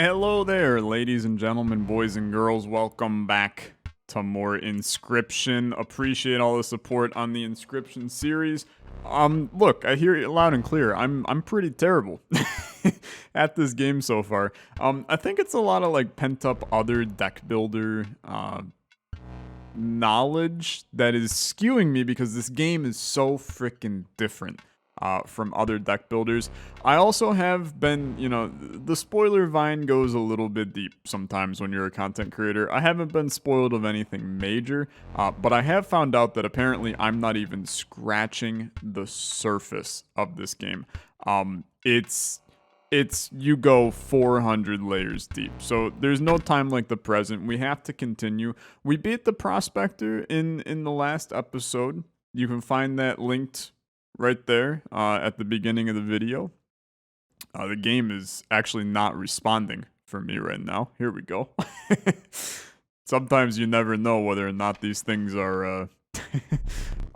Hello there, ladies and gentlemen, boys and girls. Welcome back to more Inscryption. Appreciate all the support on the Inscryption series. Look, I hear it loud and clear. I'm pretty terrible at this game so far. I think it's a lot of like pent up other deck builder knowledge that is skewing me because this game is so freaking different from other deck builders. I also have been, the spoiler vine goes a little bit deep sometimes when you're a content creator. I haven't been spoiled of anything major, but I have found out that apparently I'm not even scratching the surface of this game. It's you go 400 layers deep. So there's no time like the present. We have to continue. We beat the prospector in the last episode. You can find that linked right there at the beginning of the video. The game is actually not responding for me right now. Here we go. Sometimes you never know whether or not these things are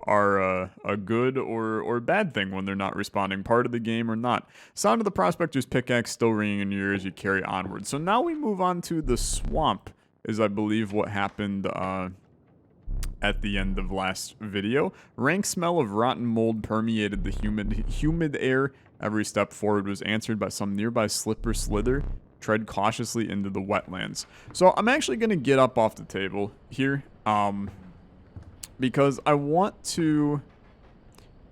a good or bad thing when they're not responding, part of the game or not. Sound of the prospector's pickaxe still ringing in your ears. You carry onward. So now we move on to the swamp, is I believe what happened at the end of last video. Rank smell of rotten mold permeated the humid air. Every step forward was answered by some nearby slip or slither. Tread cautiously into the wetlands. So I'm actually going to get up off the table here. Because I want to...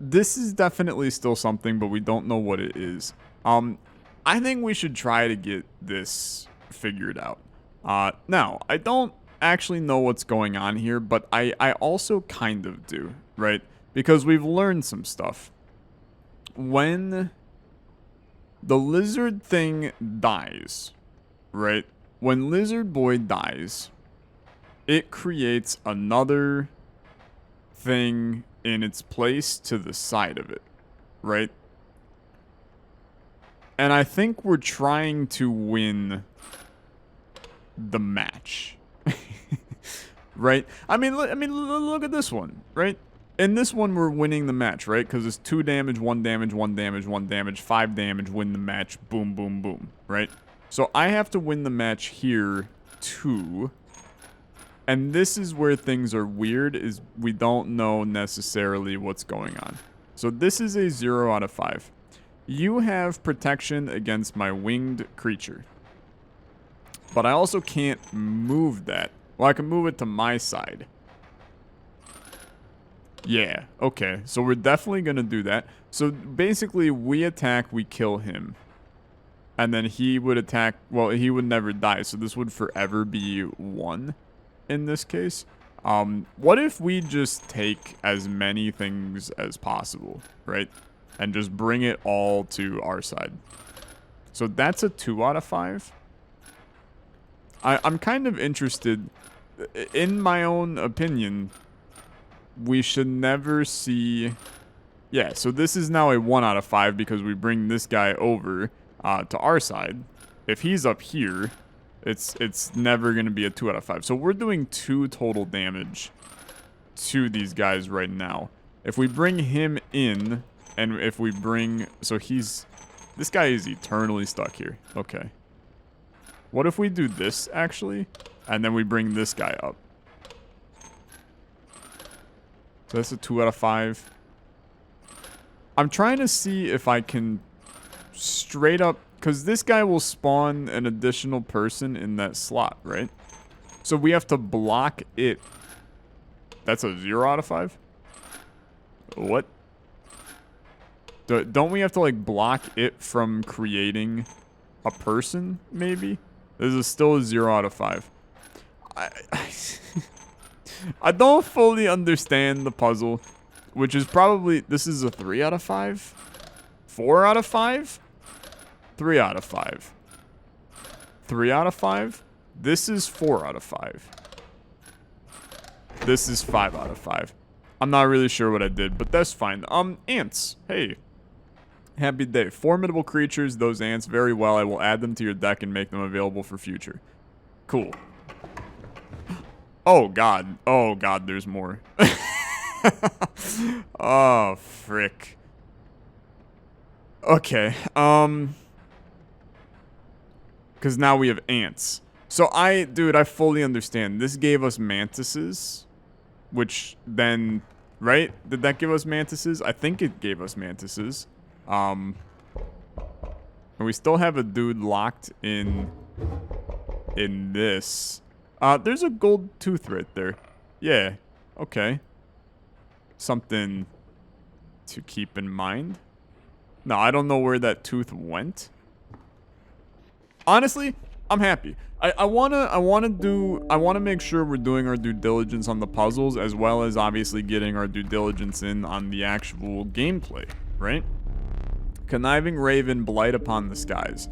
This is definitely still something, but we don't know what it is. I think we should try to get this figured out. Now, I don't actually know what's going on here, but I also kind of do, right? Because we've learned some stuff. When the lizard thing dies, right? When Lizard Boy dies, it creates another thing in its place to the side of it, right? And I think we're trying to win the match. Right? I mean, look at this one, right? In this one, we're winning the match, right? Because it's 2 damage, 1 damage, 1 damage, 1 damage, 5 damage, win the match, boom, boom, boom, right? So I have to win the match here, too. And this is where things are weird, is we don't know necessarily what's going on. So this is a 0 out of 5. You have protection against my winged creature. But I also can't move that. Well, I can move it to my side. Yeah, okay. So we're definitely going to do that. So basically, we attack, we kill him. And then he would attack... Well, he would never die. So this would forever be 1 in this case. What if we just take as many things as possible, right? And just bring it all to our side. So that's a 2 out of 5. I'm kind of interested... In my own opinion, we should never see... Yeah, so this is now a 1 out of 5 because we bring this guy over to our side. If he's up here, it's never going to be a 2 out of 5. So we're doing 2 total damage to these guys right now. If we bring him in, and if we bring... So he's... This guy is eternally stuck here. Okay. What if we do this, actually? And then we bring this guy up. So that's a 2 out of 5. I'm trying to see if I can straight up... Because this guy will spawn an additional person in that slot, right? So we have to block it. That's a 0 out of 5? What? Don't we have to, like, block it from creating a person, maybe? This is still a 0 out of 5. I don't fully understand the puzzle, which is probably... This is a 3 out of 5? 4 out of 5? 3 out of 5. 3 out of 5? This is 4 out of 5. This is 5 out of 5. I'm not really sure what I did, but that's fine. Ants. Hey. Happy day. Formidable creatures, those ants. Very well. I will add them to your deck and make them available for future. Cool. Oh, God. Oh, God, there's more. Oh, frick. Okay. Because now we have ants. So dude, I fully understand. This gave us mantises, which then, right? Did that give us mantises? I think it gave us mantises. And we still have a dude locked in this. There's a gold tooth right there. Yeah, okay. Something to keep in mind. No, I don't know where that tooth went. Honestly, I'm happy. I wanna make sure we're doing our due diligence on the puzzles, as well as obviously getting our due diligence in on the actual gameplay, right? Conniving Raven, Blight Upon the Skies.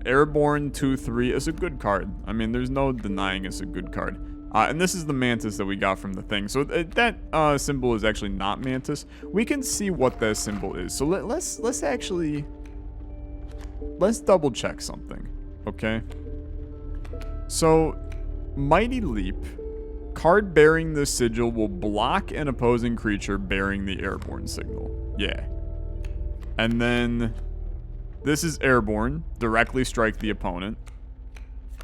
Airborne 2/3 is a good card. I mean, there's no denying it's a good card. And this is the mantis that we got from the thing. So that symbol is actually not mantis. We can see what that symbol is. So let's double check something, okay? So, Mighty Leap, card bearing the sigil will block an opposing creature bearing the airborne signal. Yeah. And then, this is airborne, directly strike the opponent.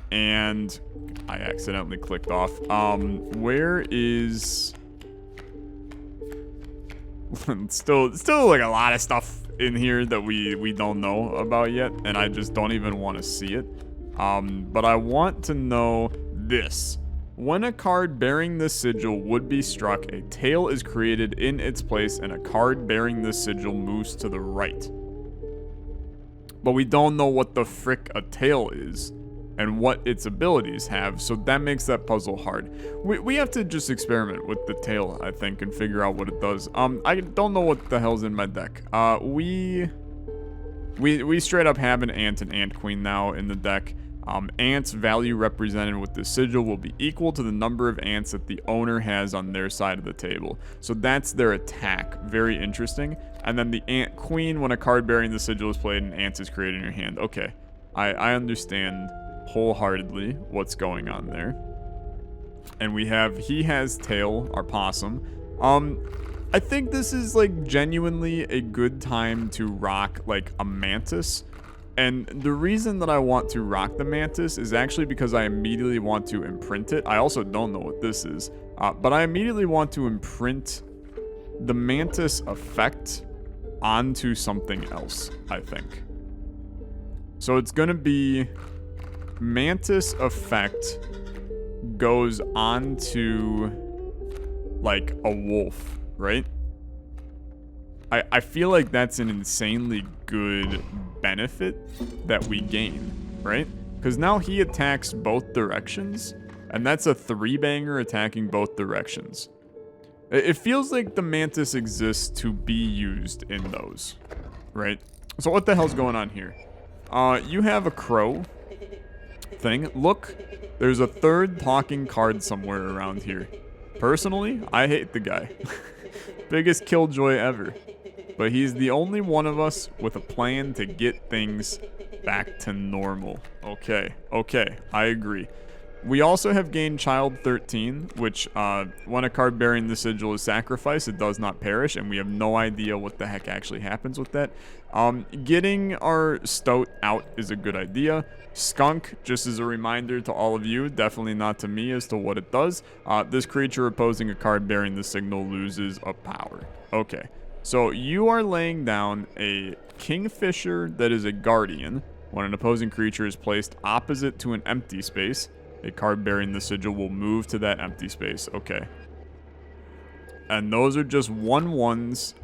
And I accidentally clicked off. Where is... still like a lot of stuff in here that we don't know about yet, and I just don't even want to see it. But I want to know this. When a card bearing this sigil would be struck, a tail is created in its place, and a card bearing this sigil moves to the right. But we don't know what the frick a tail is, and what its abilities have, so that makes that puzzle hard. We have to just experiment with the tail, I think, and figure out what it does. I don't know what the hell's in my deck. We straight up have an ant and ant queen now in the deck. Ants value represented with the sigil will be equal to the number of ants that the owner has on their side of the table. So that's their attack. Very interesting. And then the ant queen, when a card bearing the sigil is played, an ant is created in your hand. Okay, I understand wholeheartedly what's going on there. And we have he has tail, our possum. I think this is like genuinely a good time to rock like a mantis. And the reason that I want to rock the mantis is actually because I immediately want to imprint it. I also don't know what this is, but I immediately want to imprint the mantis effect onto something else, I think. So it's gonna be mantis effect goes onto like a wolf, right? I feel like that's an insanely good benefit that we gain, right? Because now he attacks both directions, and that's a 3-banger attacking both directions. It feels like the mantis exists to be used in those, right? So what the hell's going on here? You have a crow thing. Look, there's a third talking card somewhere around here. Personally, I hate the guy. Biggest killjoy ever. But he's the only one of us with a plan to get things back to normal. Okay, I agree. We also have gained Child 13, which when a card bearing the sigil is sacrificed, it does not perish, and we have no idea what the heck actually happens with that. Getting our stoat out is a good idea. Skunk, just as a reminder to all of you, definitely not to me as to what it does. This creature opposing a card bearing the signal loses a power. Okay. So you are laying down a Kingfisher that is a guardian. When an opposing creature is placed opposite to an empty space, a card bearing the sigil will move to that empty space. Okay. And those are just 1/1s.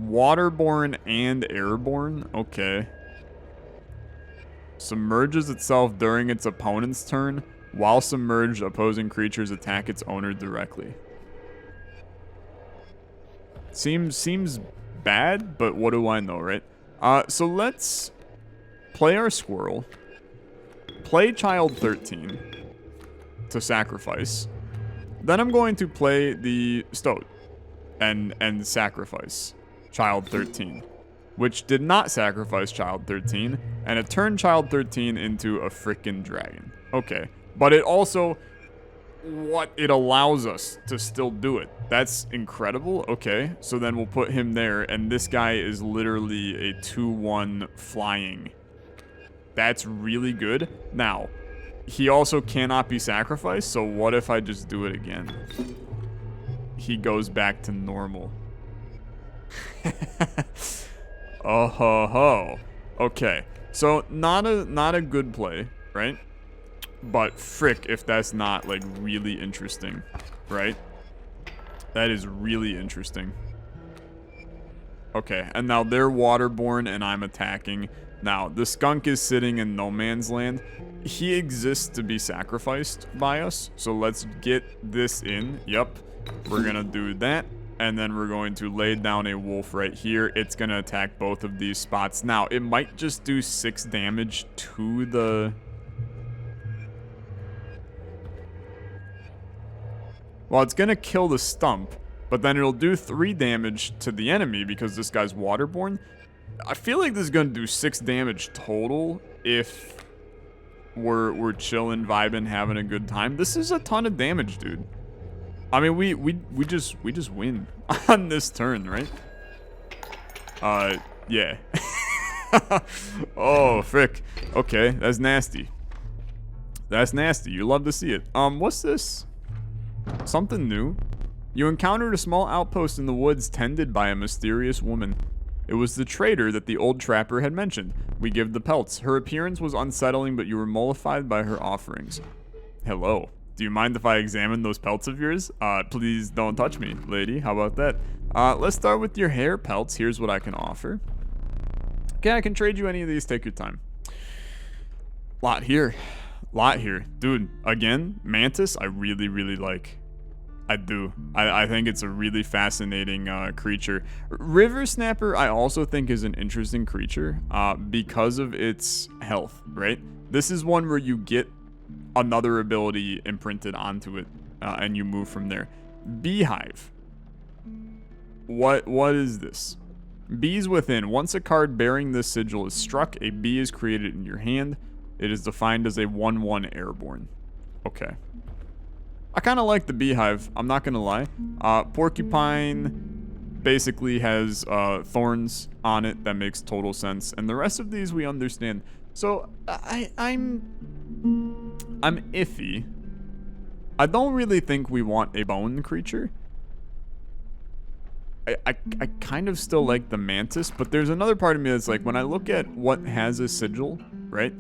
Waterborne and airborne. Okay. Submerges itself during its opponent's turn. While submerged, opposing creatures attack its owner directly. Seems bad, but what do I know, right? So let's play our squirrel. Play Child 13 to sacrifice. Then I'm going to play the stoat and sacrifice Child 13, which did not sacrifice Child 13, and it turned Child 13 into a frickin' dragon. Okay, but it also... it allows us to still do it. That's incredible. Okay, so then we'll put him there, and this guy is literally a 2/1 flying That's really good. Now, he also cannot be sacrificed, so what if I just do it again? He goes back to normal. Oh ho ho. Okay. So not a good play, right? But frick if that's not like really interesting, right? That is really interesting. Okay, and now they're waterborne and I'm attacking. Now, the skunk is sitting in no man's land. He exists to be sacrificed by us, so let's get this in. Yep, we're gonna do that. And then we're going to lay down a wolf right here. It's gonna attack both of these spots. Now, it might just do 6 damage to the... Well, it's gonna kill the stump, but then it'll do 3 damage to the enemy because this guy's waterborne. I feel like this is gonna do 6 damage total if we're chilling, vibing, having a good time. This is a ton of damage, dude. I mean, we just win on this turn, right? Yeah. Oh, frick. Okay, that's nasty. That's nasty. You love to see it. What's this? Something new. You encountered a small outpost in the woods tended by a mysterious woman. It was the trader that the old trapper had mentioned. We give the pelts. Her appearance was unsettling, but you were mollified by her offerings. Hello. Do you mind if I examine those pelts of yours? Please don't touch me, lady. How about that? Let's start with your hair pelts. Here's what I can offer. Okay, I can trade you any of these. Take your time. Lot here. Dude, again, mantis, I really, really like. I do. I think it's a really fascinating creature. River snapper, I also think is an interesting creature because of its health, right? This is one where you get another ability imprinted onto it and you move from there. Beehive. What is this? Bees within. Once a card bearing this sigil is struck, a bee is created in your hand. It is defined as a 1/1 airborne. Okay. I kind of like the beehive, I'm not gonna lie. Porcupine basically has thorns on it. That makes total sense. And the rest of these we understand. So I'm iffy. I don't really think we want a bone creature. I kind of still like the mantis, but there's another part of me that's like, when I look at what has a sigil, right?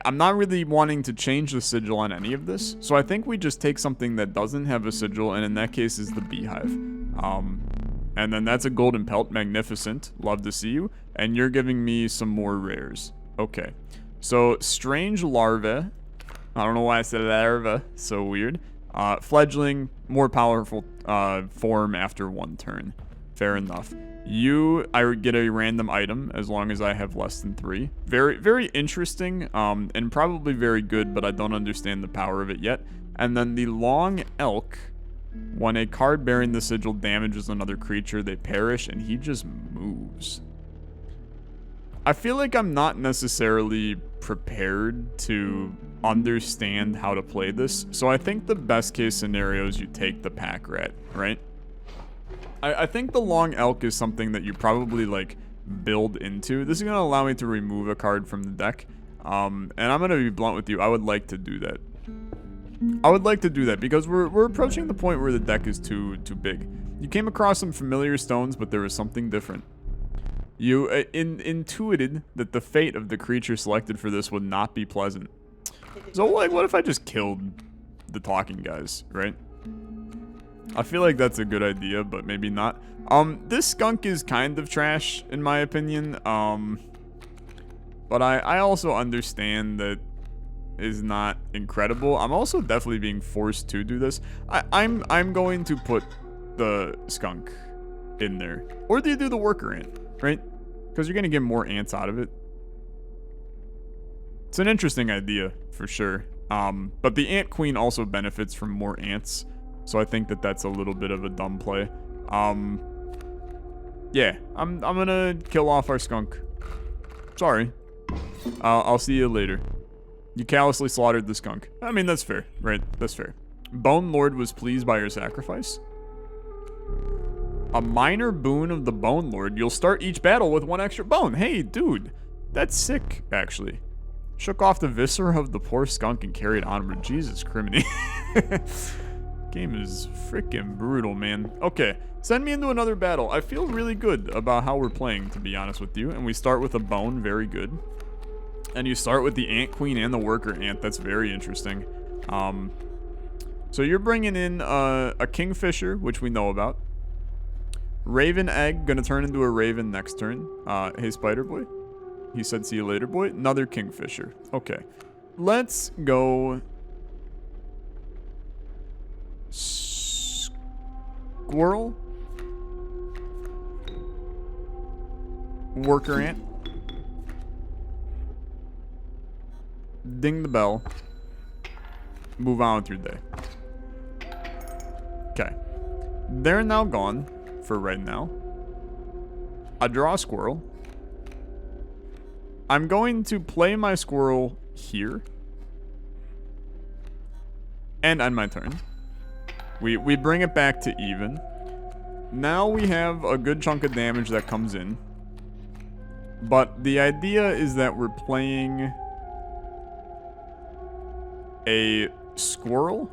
I'm not really wanting to change the sigil on any of this, so I think we just take something that doesn't have a sigil, and in that case is the beehive. And then that's a golden pelt, magnificent, love to see you, and you're giving me some more rares. Okay, so strange larvae, I don't know why I said larva, so weird. Fledgling, more powerful form after 1 turn, fair enough. I get a random item as long as I have less than 3. Very, very interesting, and probably very good, but I don't understand the power of it yet. And then the long elk, when a card bearing the sigil damages another creature, they perish, and he just moves. I feel like I'm not necessarily prepared to understand how to play this, so I think the best case scenario is you take the pack rat, right? I think the long elk is something that you probably like build into. This is going to allow me to remove a card from the deck. And I'm going to be blunt with you. I would like to do that. I would like to do that because we're approaching the point where the deck is too big. You came across some familiar stones, but there was something different. You intuited that the fate of the creature selected for this would not be pleasant. So like, what if I just killed the talking guys, right? I feel like that's a good idea, but maybe not. This skunk is kind of trash, in my opinion. But I also understand that is not incredible. I'm also definitely being forced to do this. I'm going to put the skunk in there. Or do you do the worker ant, right? Because you're going to get more ants out of it. It's an interesting idea, for sure. But the ant queen also benefits from more ants. So I think that that's a little bit of a dumb play. Yeah, I'm gonna kill off our skunk. Sorry. I'll see you later. You callously slaughtered the skunk. I mean, that's fair, right? That's fair. Bone Lord was pleased by your sacrifice. A minor boon of the Bone Lord. You'll start each battle with 1 extra bone. Hey, dude. That's sick, actually. Shook off the viscera of the poor skunk and carried onward. Jesus criminy. Game is freaking brutal, man. Okay, send me into another battle. I feel really good about how we're playing, to be honest with you. And we start with a bone. Very good. And you start with the ant queen and the worker ant. That's very interesting. So you're bringing in a kingfisher, which we know about. Raven egg, gonna turn into a raven next turn. Hey, spider boy. He said, see you later, boy. Another kingfisher. Okay. Let's go. Squirrel. Worker ant. Ding the bell. Move on with your day. Okay. They're now gone for right now. I draw a squirrel. I'm going to play my squirrel here. And end my turn. We bring it back to even. Now we have a good chunk of damage that comes in. But the idea is that we're playing a squirrel,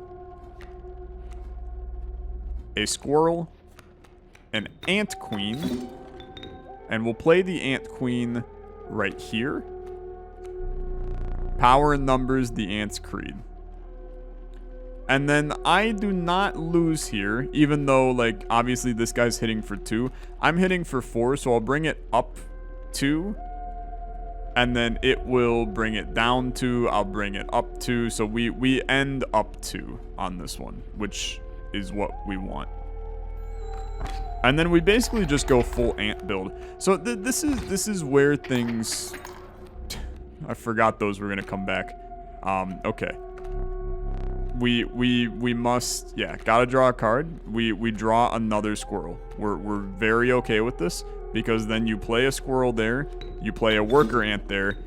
an ant queen, and we'll play the ant queen right here. Power in numbers, the ant's creed. And then I do not lose here, even though, like, obviously this guy's hitting for 2. I'm hitting for 4, so I'll bring it up 2. And then it will bring it down 2. I'll bring it up 2. So we end up 2 on this one, which is what we want. And then we basically just go full ant build. So this is where things... I forgot those were going to come back. Okay. We must... Yeah, gotta draw a card. We draw another squirrel. We're very okay with this. Because then you play a squirrel there, you play a worker ant there,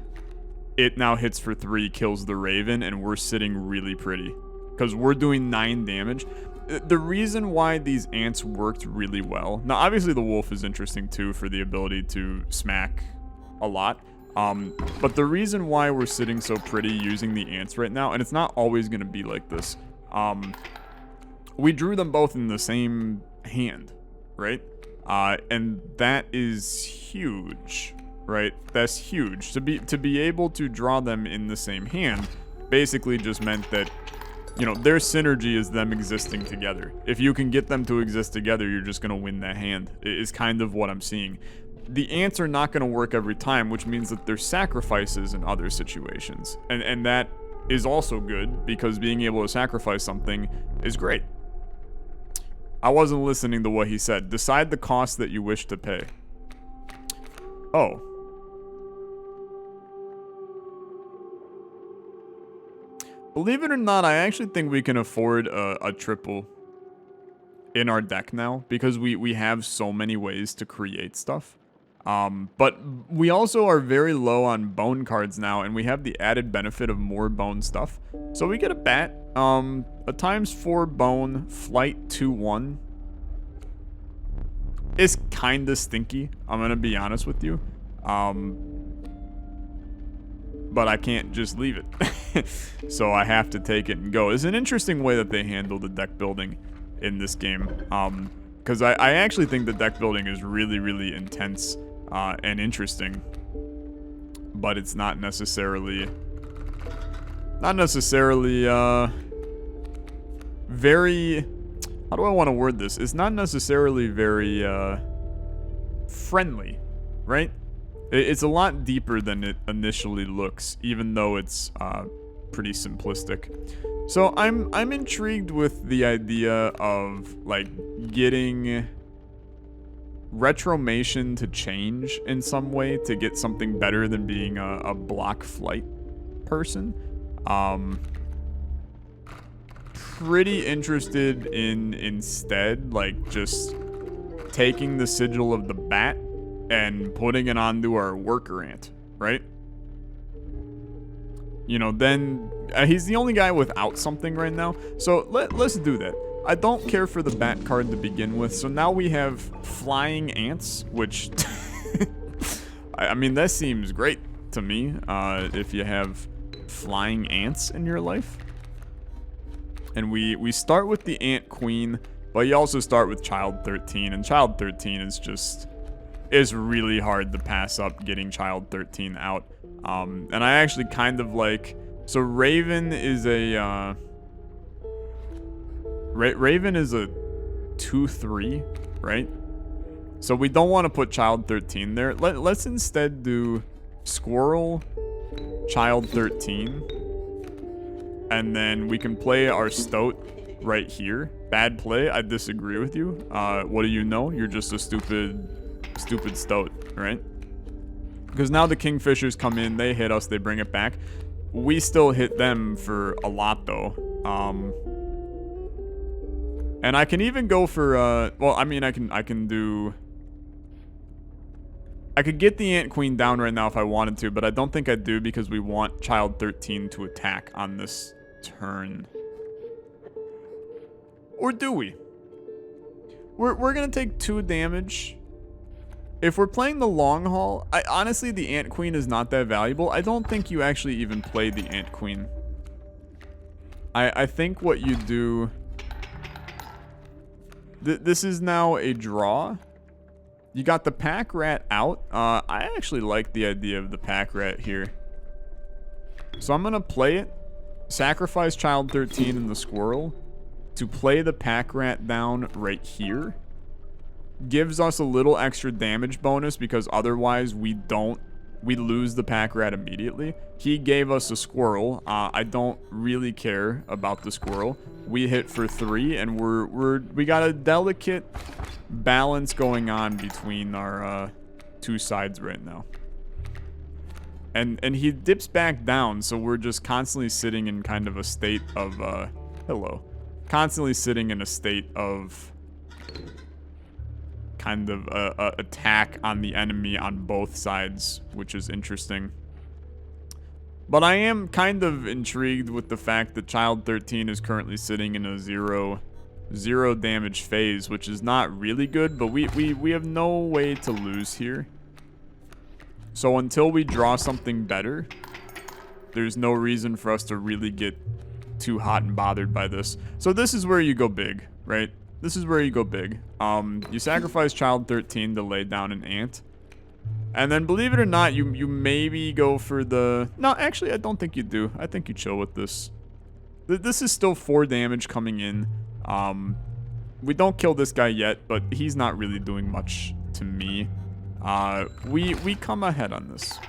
it now hits for 3, kills the raven, and we're sitting really pretty. Because we're doing 9 damage. The reason why these ants worked really well... Now, obviously the wolf is interesting too for the ability to smack a lot. But the reason why we're sitting so pretty using the ants right now, and it's not always going to be like this, we drew them both in the same hand, right? And that is huge, right? That's huge. To be able to draw them in the same hand basically just meant that, you know, their synergy is them existing together. If you can get them to exist together, you're just going to win that hand, is kind of what I'm seeing. The ants are not going to work every time, which means that there's sacrifices in other situations. And that is also good, because being able to sacrifice something is great. I wasn't listening to what he said. Decide the cost that you wish to pay. Oh. Believe it or not, I actually think we can afford a triple in our deck now, because we have so many ways to create stuff. But we also are very low on bone cards now, and we have the added benefit of more bone stuff. So we get a bat, a ×4 bone, flight 2/1. It's kinda stinky, I'm gonna be honest with you. But I can't just leave it. So I have to take it and go. It's an interesting way that they handle the deck building in this game. Because I actually think the deck building is really, really intense and interesting. But it's not necessarily... very... How do I want to word this? It's not necessarily very friendly, right? It's a lot deeper than it initially looks, even though it's pretty simplistic. So I'm intrigued with the idea of like getting retromation to change in some way to get something better than being a block flight person. Pretty interested in instead like just taking the sigil of the bat and putting it onto our worker ant, right? You know, then he's the only guy without something right now, so let's do that. I don't care for the bat card to begin with, so now we have flying ants, which I mean, that seems great to me, if you have flying ants in your life. And we start with the Ant Queen, but you also start with Child 13, and Child 13 is really hard to pass up getting Child 13 out. And I actually kind of like, so Raven is a Raven is a 2/3, right? So we don't want to put Child 13 there. Let's instead do Squirrel, Child 13, and then we can play our Stoat right here. Bad play, I disagree with you. What do you know? You're just a stupid Stoat, right? Because now the Kingfishers come in, they hit us, they bring it back. We still hit them for a lot though. And I can even go for, well, I mean, I could get the Ant Queen down right now if I wanted to, but I don't think I do because we want Child 13 to attack on this turn. Or do we? We're gonna take 2 damage. If we're playing the long haul, honestly, the Ant Queen is not that valuable. I don't think you actually even play the Ant Queen. I think what you do... This is now a draw. You got the pack rat out. I actually like the idea of the pack rat here. So I'm going to play it. Sacrifice Child 13 and the squirrel to play the pack rat down right here. Gives us a little extra damage bonus because otherwise we lose the pack rat immediately. He gave us a squirrel. I don't really care about the squirrel. We hit for 3 and we got a delicate balance going on between our 2 sides right now. And he dips back down, so we're just constantly sitting in kind of a state of constantly sitting in a state of kind of attack on the enemy on both sides, which is interesting. But I am kind of intrigued with the fact that Child 13 is currently sitting in a zero damage phase, which is not really good, but we have no way to lose here. So until we draw something better, there's no reason for us to really get too hot and bothered by this. So this is where you go big, right? This is where you go big. You sacrifice Child 13 to lay down an ant. And then, believe it or not, you maybe go for the... No, actually, I don't think you do. I think you chill with this. This is still 4 damage coming in. We don't kill this guy yet, but he's not really doing much to me. We come ahead on this.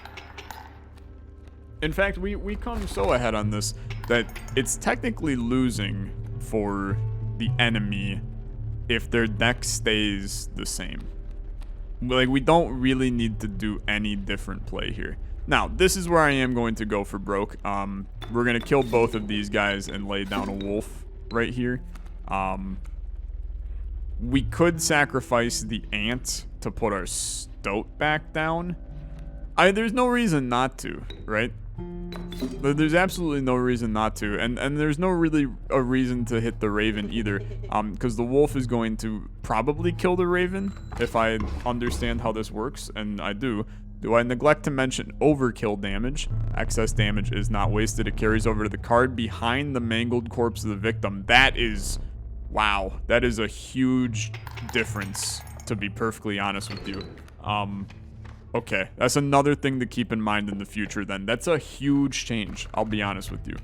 In fact, we come so ahead on this that it's technically losing for the enemy if their deck stays the same. Like, we don't really need to do any different play here. Now, this is where I am going to go for broke. We're going to kill both of these guys and lay down a wolf right here. We could sacrifice the ant to put our stoat back down. There's no reason not to, right? There's absolutely no reason not to, and there's no really a reason to hit the raven either, because the wolf is going to probably kill the raven if I understand how this works, and I do. Do I neglect to mention overkill damage? Excess damage is not wasted. It carries over to the card behind the mangled corpse of the victim. That is, wow, that is a huge difference, to be perfectly honest with you. Okay, that's another thing to keep in mind in the future then. That's a huge change, I'll be honest with you.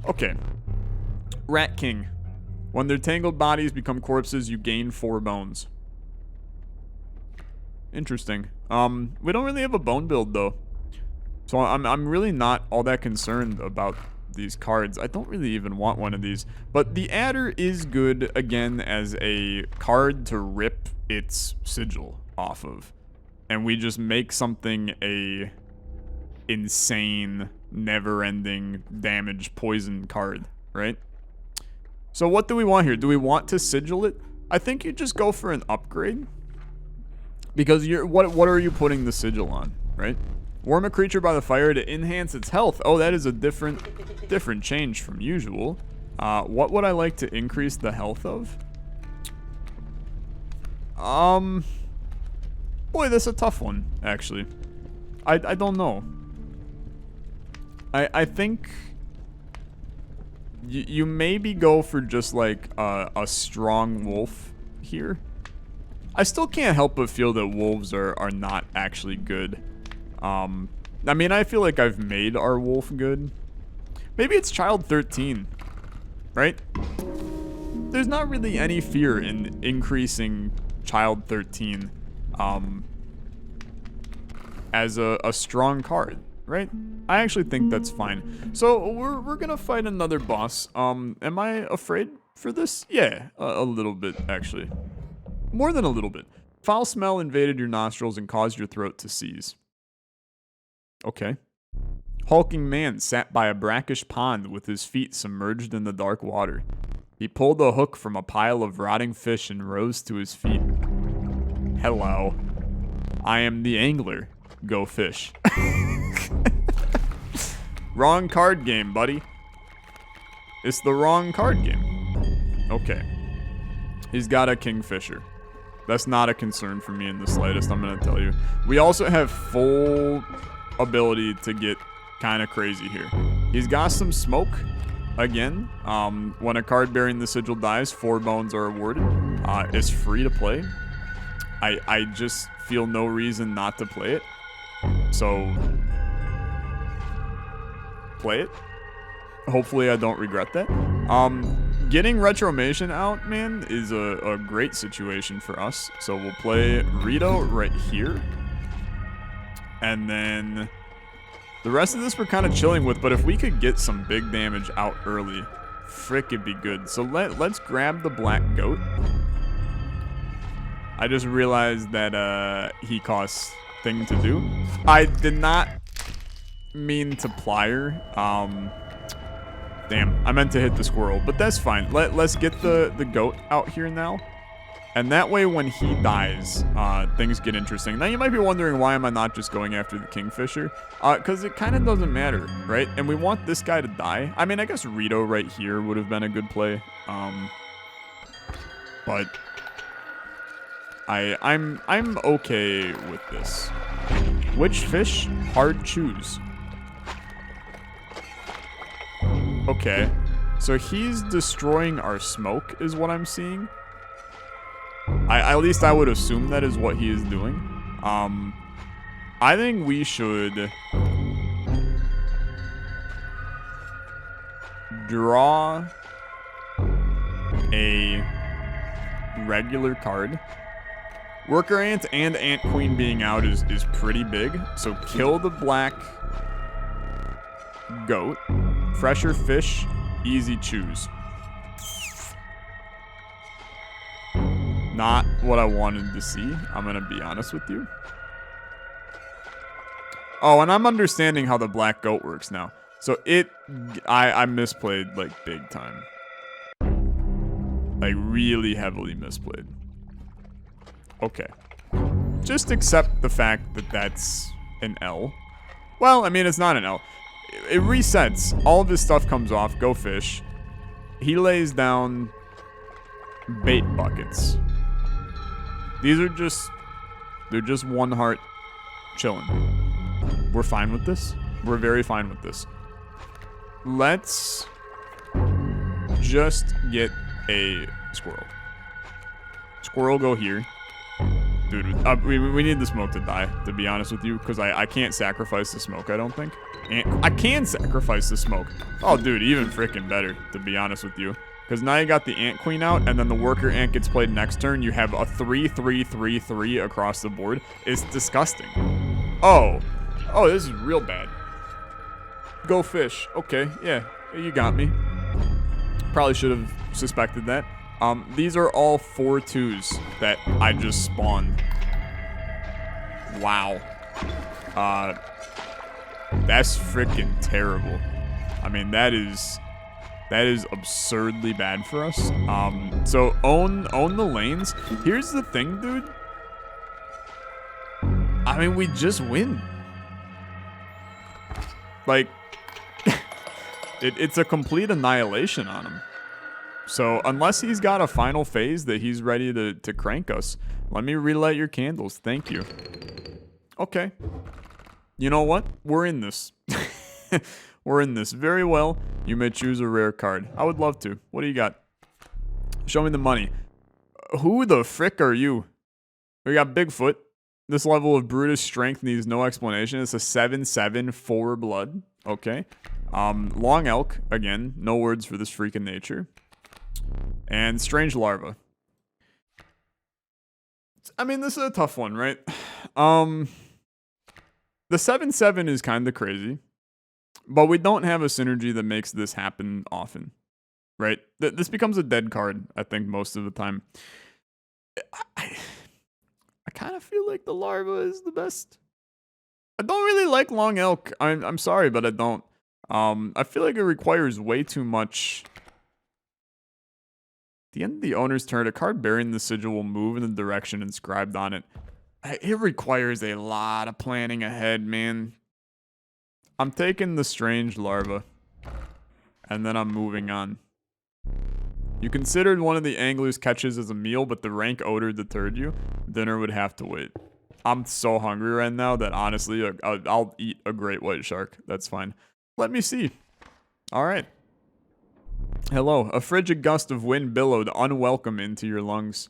Okay. Rat King. When their tangled bodies become corpses, you gain 4 bones. Interesting. We don't really have a bone build though. So I'm really not all that concerned about these cards. I don't really even want one of these. But the adder is good, again, as a card to rip its sigil off of. And we just make something a insane, never-ending damage poison card, right? So what do we want here? Do we want to sigil it? I think you just go for an upgrade. Because what are you putting the sigil on, right? Warm a creature by the fire to enhance its health. Oh, that is a different change from usual. What would I like to increase the health of? Boy, that's a tough one, actually. I don't know. I think you maybe go for just like a strong wolf here. I still can't help but feel that wolves are not actually good. I mean, I feel like I've made our wolf good. Maybe it's child 13, right? There's not really any fear in increasing child 13 as a strong card, right? I actually think that's fine. So we're gonna fight another boss. Am I afraid for this? Yeah, a little bit, actually. More than a little bit. Foul smell invaded your nostrils and caused your throat to seize. Okay. Hulking man sat by a brackish pond with his feet submerged in the dark water. He pulled a hook from a pile of rotting fish and rose to his feet. Hello. I am the angler. Go fish. Wrong card game, buddy. It's the wrong card game. Okay. He's got a kingfisher. That's not a concern for me in the slightest, I'm going to tell you. We also have full ability to get kind of crazy here. He's got some smoke. Again, when a card bearing the sigil dies, 4 bones are awarded. It's free to play. I just feel no reason not to play it. So, play it. Hopefully I don't regret that. Getting Retromation out, man, is a great situation for us. So we'll play Rito right here. And then the rest of this we're kind of chilling with, but if we could get some big damage out early, frick, it'd be good. So let's grab the black goat. I just realized that he costs thing to do. I did not mean to plier. Damn, I meant to hit the squirrel, but that's fine. Let's get the goat out here now. And that way when he dies, things get interesting. Now you might be wondering, why am I not just going after the kingfisher? Because it kind of doesn't matter, right? And we want this guy to die. I mean, I guess Rito right here would have been a good play. But I'm okay with this. Which fish? Hard choose. Okay, so he's destroying our smoke is what I'm seeing. At least I would assume that is what he is doing. I think we should draw a regular card. Worker Ant and Ant Queen being out is pretty big. So kill the black goat. Fresher fish, easy choose. Not what I wanted to see, I'm gonna be honest with you. Oh, and I'm understanding how the black goat works now. So I misplayed like big time. Like really heavily misplayed. Okay. Just accept the fact that that's an L. Well, I mean, it's not an L. It resets. All of his stuff comes off. Go fish. He lays down bait buckets. These are just... They're just one heart chilling. We're fine with this. We're very fine with this. Let's just get a squirrel. Squirrel go here. Dude, we need the smoke to die, to be honest with you, because I can't sacrifice the smoke, I don't think. And I can sacrifice the smoke. Oh, dude, even freaking better, to be honest with you. Because now you got the ant queen out, and then the worker ant gets played next turn. You have a 3-3-3-3 across the board. It's disgusting. Oh, this is real bad. Go fish. Okay, yeah, you got me. Probably should have suspected that. These are all 4-2s that I just spawned. Wow. That's freaking terrible. I mean, that is absurdly bad for us. So own the lanes. Here's the thing, dude. I mean, we just win. Like, it's a complete annihilation on him. So unless he's got a final phase that he's ready to crank us, let me relight your candles. Thank you. Okay. You know what? We're in this. We're in this. Very well. You may choose a rare card. I would love to. What do you got? Show me the money. Who the frick are you? We got Bigfoot. This level of Brutus strength needs no explanation. It's a 7/7 4 blood. Okay. Long elk. Again, no words for this freaking nature. And strange larva. I mean, this is a tough one, right? The 7/7 is kind of crazy. But we don't have a synergy that makes this happen often. Right? This becomes a dead card, I think, most of the time. I kind of feel like the larva is the best. I don't really like long elk. I'm sorry, but I don't. I feel like it requires way too much. At the end of the owner's turn, a card bearing the sigil will move in the direction inscribed on it. It requires a lot of planning ahead, man. I'm taking the strange larva. And then I'm moving on. You considered one of the angler's catches as a meal, but the rank odor deterred you. Dinner would have to wait. I'm so hungry right now that honestly, I'll eat a great white shark. That's fine. Let me see. All right. Hello. A frigid gust of wind billowed unwelcome into your lungs.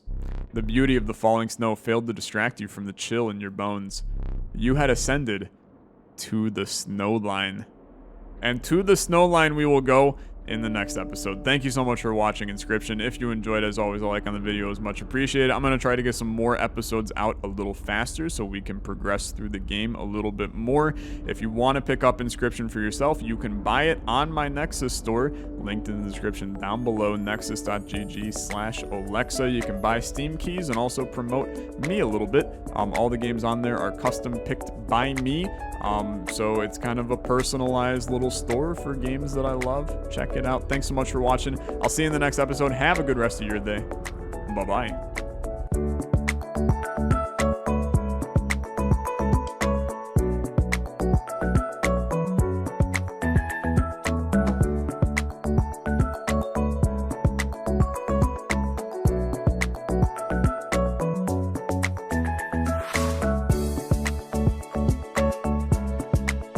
The beauty of the falling snow failed to distract you from the chill in your bones. You had ascended to the snow line. And to the snow line we will go in the next episode. Thank you so much for watching Inscryption. If you enjoyed, as always, a like on the video is much appreciated. I'm going to try to get some more episodes out a little faster so we can progress through the game a little bit more. If you want to pick up Inscryption for yourself, you can buy it on my Nexus store, linked in the description down below, nexus.gg/Olexa. You can buy Steam keys and also promote me a little bit. All the games on there are custom picked by me. So it's kind of a personalized little store for games that I love. Check it out. Thanks so much for watching. I'll see you in the next episode. Have a good rest of your day. Bye-bye.